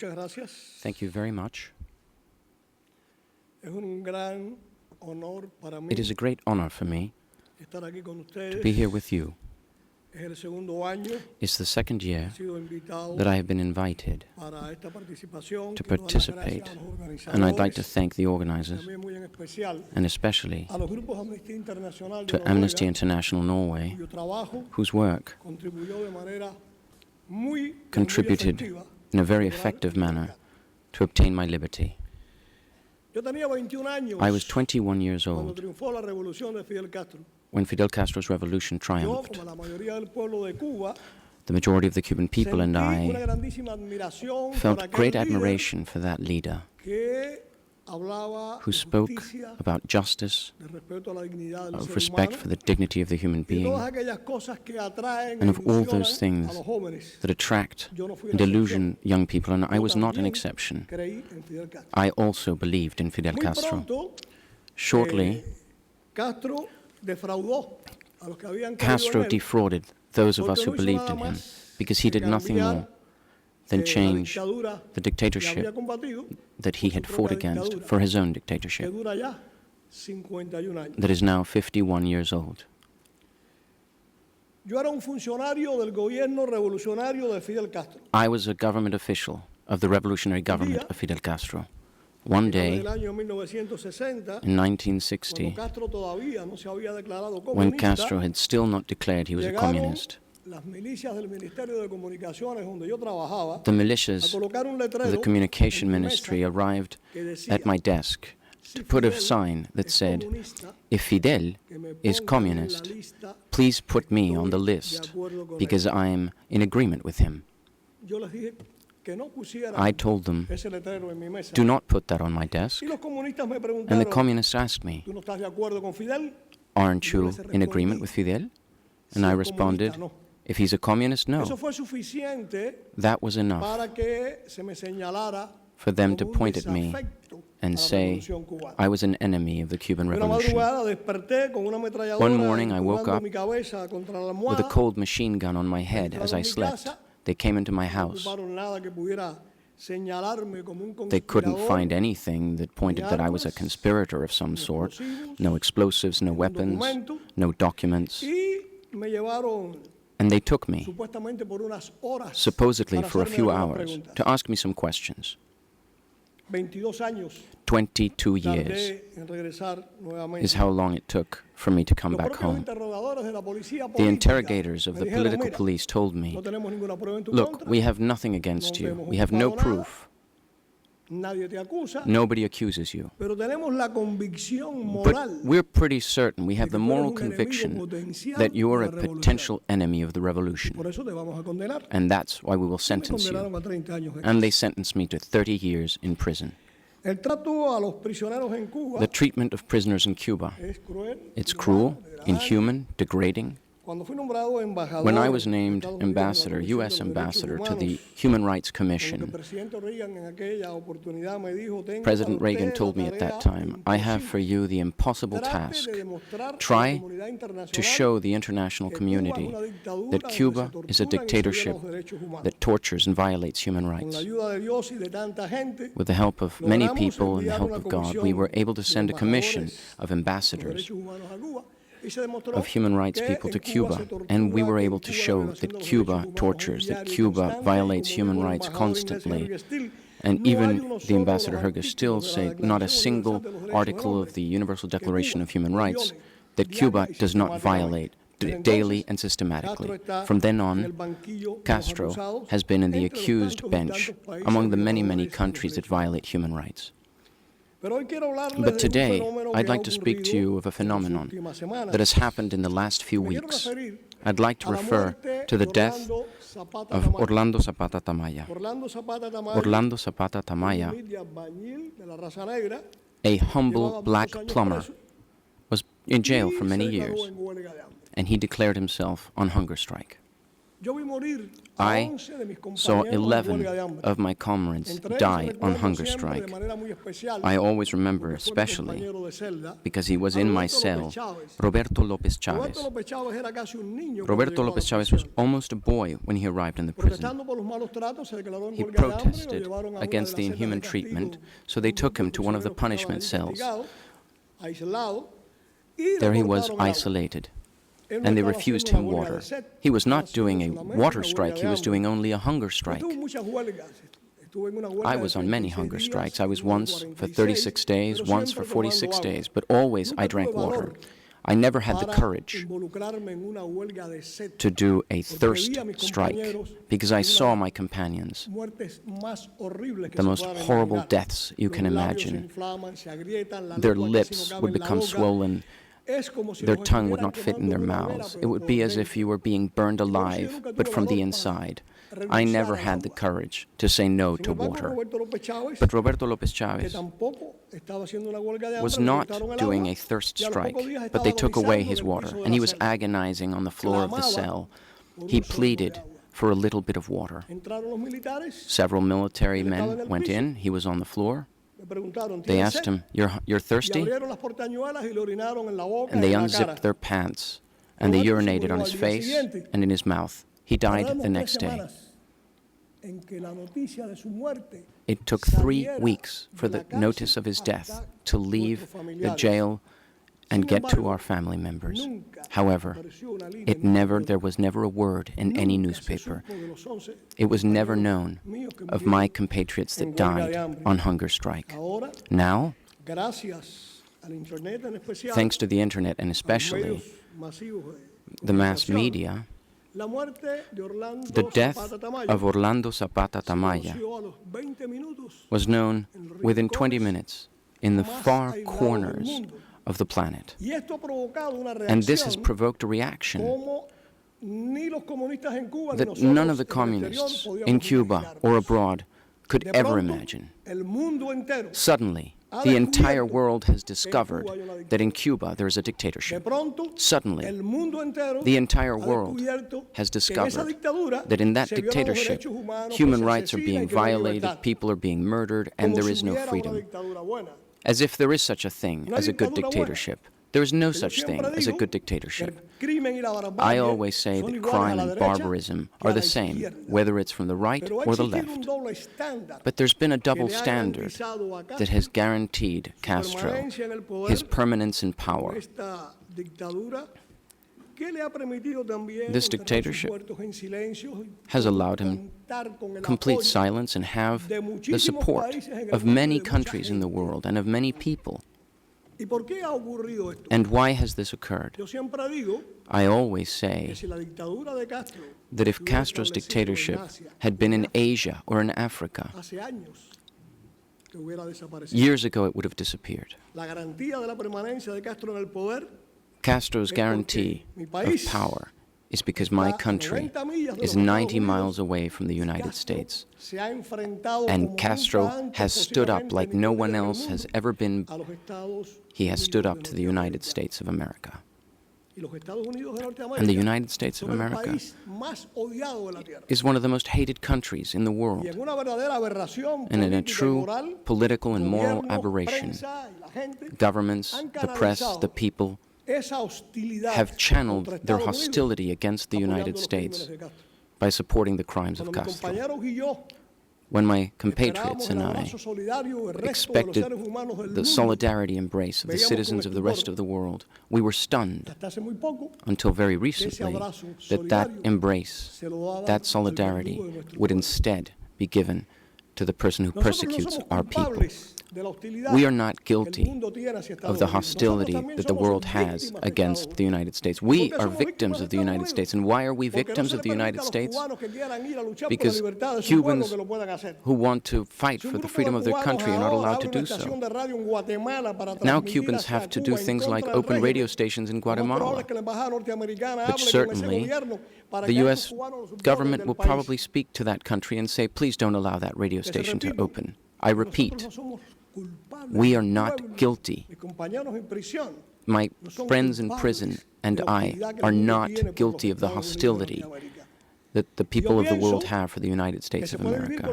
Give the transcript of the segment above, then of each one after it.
Muchas gracias. Thank you very much. Es un gran honor para mí It is a great honor for me estar aquí con to ustedes. be here with you. Es el segundo año It's the second year que he sido invitado that I have been invited para esta participación. to Quiero dar las participate, gracias a los organizadores, and I'd like to thank the organizers, también muy en especial and especially a los grupos Amnistía Internacional de to Amnesty Noruega, International Norway, cuyo trabajo whose work contribuyó de manera muy contributed efectiva in a very a lograr effective mi manner libertad. to obtain my liberty. Yo tenía 21 años I was 21 years cuando old triunfó la revolución de Fidel Castro. when Fidel Castro's revolution Yo, triumphed. como la mayoría del pueblo de Cuba, The majority of the Cuban people and sentí una I grandísima admiración por felt aquel great líder admiration for that leader que hablaba who de spoke justicia, about justice, de respeto a la dignidad del of ser respect humano, for the dignity of the human y being, todas aquellas cosas que atraen and e of all those ilusionan things a los jóvenes. that attract Yo no fui and una illusion excepción. young people, and I Yo was not an también exception. creí en Fidel Castro. I also believed in Fidel Muy Castro. pronto, Shortly, Castro defraudó a los que habían creído Castro en él, defrauded those of us porque who no hizo believed nada in him, más because he que did nothing cambiar, more than la change dictadura the que dictatorship había combatido that he por su had fought propia against dictadura, for his own que dictatorship dura ya 51 años. that is now 51 years old. Yo era un funcionario del gobierno revolucionario de Fidel Castro. I was a government official of the revolutionary government of Fidel Castro. One Desde day, el año 1960, in cuando 1960, Castro todavía no se había declarado when comunista, Castro had still not declared he was a llegaron communist, las milicias del Ministerio de Comunicaciones donde yo trabajaba the a militias colocar un of the letrero Communication en mi Ministry mesa arrived que decía, at my desk "Si to put a Fidel sign that es said, comunista, if Fidel que me is pongan en la communist, lista, please put me on the estoy de list acuerdo con because él". I'm in agreement with him. Yo les dije que no pusieran I told them, ese letrero en mi mesa. do not put that on my desk. Y los comunistas me And the preguntaron, communists asked me, ¿tú no estás de acuerdo con Fidel? aren't Yo you les in agreement respondí, with Fidel? "Si And I es responded, comunista, no". if he's a communist, Eso no. fue suficiente That was enough para que se me señalara for them to como un point at me desafecto a and la say revolución cubana. I was an enemy of the Cuban Una Revolution. madrugada desperté con una ametralladora One morning I woke empujando up mi cabeza contra la with a almohada. cold machine gun on my head as I slept. They came into my No house. ocuparon nada que pudiera señalarme como un They couldn't conspirador. find anything that pointed that I was a conspirator of some sort. No explosives, no weapons, no documents. Y me llevaron And they took me, supuestamente por unas horas supposedly para for a hacerme few algunas hours, preguntas. to ask me some questions. 22 años 22 years tardé en regresar nuevamente. is how long it took for me to come Los back propios home. interrogadores de la policía The política interrogators of me the dijeron, political "Mira, police told me, no tenemos ninguna prueba en tu look, contra, we have nothing against no you. hemos We have no ocupado nada, proof. nadie te acusa, Nobody accuses you. pero tenemos la convicción But moral we're pretty certain, we have de the que tú eres moral un enemigo conviction potencial that you are de a la revolución. potential enemy of the revolution. Por eso te vamos a condenar". And that's why we will Me sentence condenaron you. a 30 años de And they cárcel. sentenced me to 30 years in prison. El trato a los prisioneros en Cuba The treatment of prisoners in Cuba, es cruel, it's inhumano, cruel, degradante. inhuman, degrading. Cuando fui nombrado embajador When I was de named Estados Unidos en la ambassador, Comisión de U.S. los ambassador Derechos to the Humanos, Human Rights con lo que el Commission, presidente Reagan en aquella oportunidad me dijo, "Tengo President para Reagan usted told la me at that tarea time, I have for you the impossible Trate task. de demostrar a la Try comunidad to internacional show the international que community Cuba es una dictadura that donde Cuba se is a torturan y se dictatorship violan los derechos humanos". that tortures and violates human Con rights. la ayuda de Dios y de tanta gente, With the help of many logramos people and the enviar help una of God, comisión we were able to de send a commission embajadores of de los ambassadors derechos humanos a Cuba, y se demostró of human rights que people to en Cuba Cuba, se tortura, and we were que en able to Cuba la show violación that de los Cuba derechos humanos tortures, es that diaria y Cuba constante, y violates como human dijo el rights embajador inglés constantly. Henry Steele, And no hay even uno the solo de los ambassador Herger still artículos de la said not a Declaración single Universal de los Derechos del article Hombre of the Universal que Declaration Cuba of Human no Rights viole that diaria Cuba y does not sistemáticamente. violate Desde daily entonces, and systematically. Castro está From then en on, el banquillo de los Castro acusados has been in the entre los accused tantos y bench tantos países among the many, violadores many de los countries that derechos humanos. violate human rights. Pero hoy quiero hablarles But de un today, fenómeno I'd que ha like to speak to you of a ocurrido en las phenomenon últimas semanas. that has happened in the last few Me quiero weeks. referir I'd like to a la refer muerte to the de death Orlando Zapata of Tamayo. Orlando Zapata Tamaya. Orlando Zapata Tamayo, Orlando Zapata un Tamaya, humilde albañil de la raza negra, a humble llevaba black muchos años plumber, preso was in jail y for se many declaró years, en huelga de hambre. and he declared himself on hunger strike. I saw 11 of my comrades die on hunger strike. I always remember especially, because he was in my cell, Roberto López Chávez. Roberto López Chávez was almost a boy when he arrived in the prison. He protested against the inhuman treatment, so they took him to one of the punishment cells. There he was isolated, and they refused him water. He was not doing a water strike, he was doing only a hunger strike. I was on many hunger strikes. I was once for 36 days, once for 46 days, but always I drank water. I never had the courage to do a thirst strike because I saw my companions, the most horrible deaths you can imagine. Their lips would become swollen. Their tongue would not fit in their mouths. It would be as if you were being burned alive, but from the inside. I never had the courage to say no to water. But Roberto López Chávez was not doing a thirst strike, but they took away his water, and he was agonizing on the floor of the cell. He pleaded for a little bit of water. Several military men went in. He was on the floor. They asked him, "You're thirsty?" And they unzipped their pants, and they urinated on his face and in his mouth. He died the next day. It took 3 weeks for the notice of his death to leave the jail and get to our family members. However, there was never a word in any newspaper. It was never known of my compatriots that died on hunger strike. Now, thanks to the internet and especially the mass media, the death of Orlando Zapata Tamayo was known within 20 minutes in the far corners of the planet. And this has provoked a reaction that none of the communists in Cuba or abroad could ever imagine. Suddenly, the entire world has discovered that in Cuba there is a dictatorship. Suddenly, the entire world has discovered that in that dictatorship, human rights are being violated, people are being murdered, and there is no freedom. As if there is such a thing as a good dictatorship. There is no such thing as a good dictatorship. I always say that crime and barbarism are the same, whether it's from the right or the left. But there's been a double standard that has guaranteed Castro his permanence in power. This dictatorship has allowed him complete silence and have the support of many countries in the world and of many people. And why has this occurred? I always say that if Castro's dictatorship had been in Asia or in Africa, years ago it would have disappeared. Castro's guarantee of power is because my country is 90 miles away from the United States. And Castro has stood up like no one else has ever been. He has stood up to the United States of America. And the United States of America is one of the most hated countries in the world. And in a true political and moral aberration, governments, the press, the people, have channeled their hostility against the United States by supporting the crimes of Castro. When my compatriots and I expected the solidarity embrace of the citizens of the rest of the world, we were stunned until very recently that embrace, that solidarity, would instead be given to the person who persecutes our people. We are not guilty of the hostility that the world has against the United States. We are victims of the United States. And why are we victims of the United States? Because Cubans who want to fight for the freedom of their country are not allowed to do so. Now Cubans have to do things like open radio stations in Guatemala, which certainly the U.S. government will probably speak to that country and say, please don't allow that radio station to open. I repeat, we are not guilty. My friends in prison and I are not guilty of the hostility that the people of the world have for the United States of America.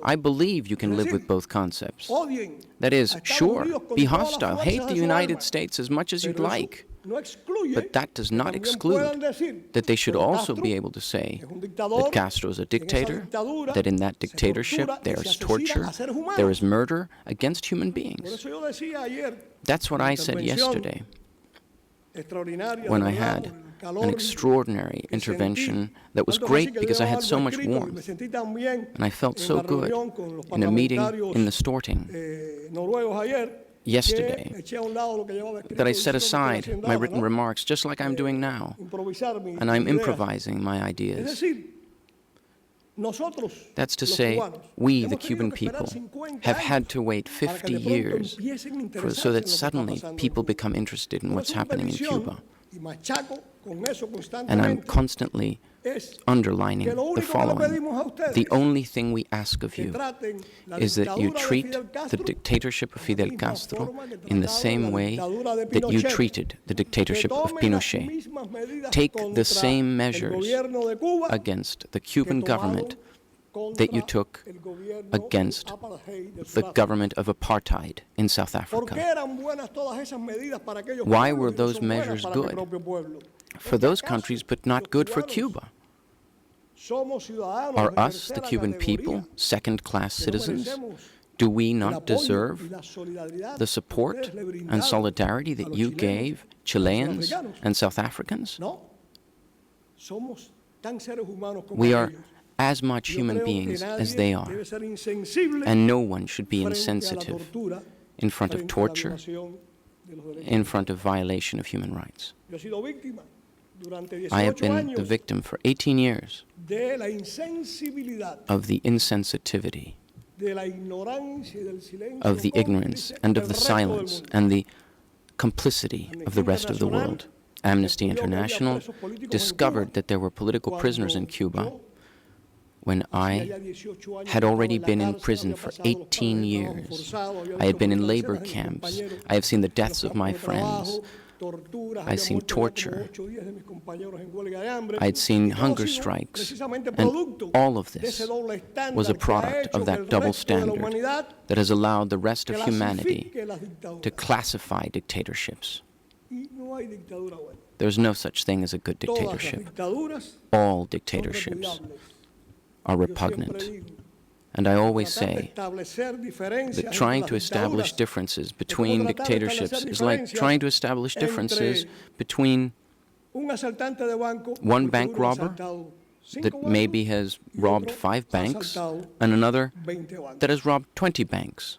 I believe you can live with both concepts. That is, sure, be hostile, hate the United States as much as you'd like, but that does not exclude that they should also be able to say that Castro is a dictator, that in that dictatorship there is torture, there is murder against human beings. That's what I said yesterday when I had an extraordinary intervention that was great because I had so much warmth, and I felt so good in a meeting in the Storting yesterday that I set aside my written remarks just like I'm doing now, and I'm improvising my ideas. That's to say, we, the Cuban people, have had to wait 50 years so that suddenly people become interested in what's happening in Cuba. And I'm constantly underlining the following. The only thing we ask of you is that you treat the dictatorship of Fidel Castro in the same way that you treated the dictatorship of Pinochet. Take the same measures against the Cuban government that you took against the government of Apartheid in South Africa. Why were those measures good for those countries but not good for Cuba? Are us, the Cuban people, second-class citizens? Do we not deserve the support and solidarity that you gave Chileans and South Africans? We are as much human beings as they are, and no one should be insensitive in front of torture, in front of violation of human rights. I have been the victim for 18 years of the insensitivity, of the ignorance, and of the silence, and the complicity of the rest of the world. Amnesty International discovered that there were political prisoners in Cuba when I had already been in prison for 18 years. I had been in labor camps. I have seen the deaths of my friends. I'd seen torture. I'd seen hunger strikes. And all of this was a product of that double standard that has allowed the rest of humanity to classify dictatorships. There's no such thing as a good dictatorship. All dictatorships are repugnant. And I always say that trying to establish differences between dictatorships is like trying to establish differences between one bank robber that maybe has robbed 5 banks and another that has robbed 20 banks.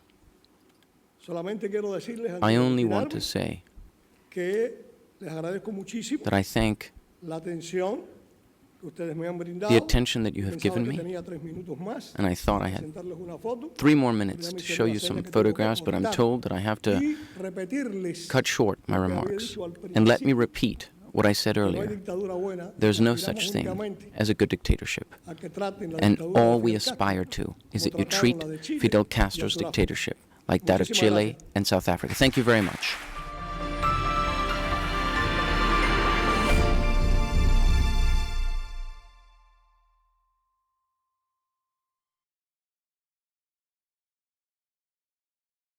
I only want to say that I thank the attention that you have given me, and I thought I had 3 more minutes to show you some photographs, but I'm told that I have to cut short my remarks. And let me repeat what I said earlier. There's no such thing as a good dictatorship. And all we aspire to is that you treat Fidel Castro's dictatorship like that of Chile and South Africa. Thank you very much.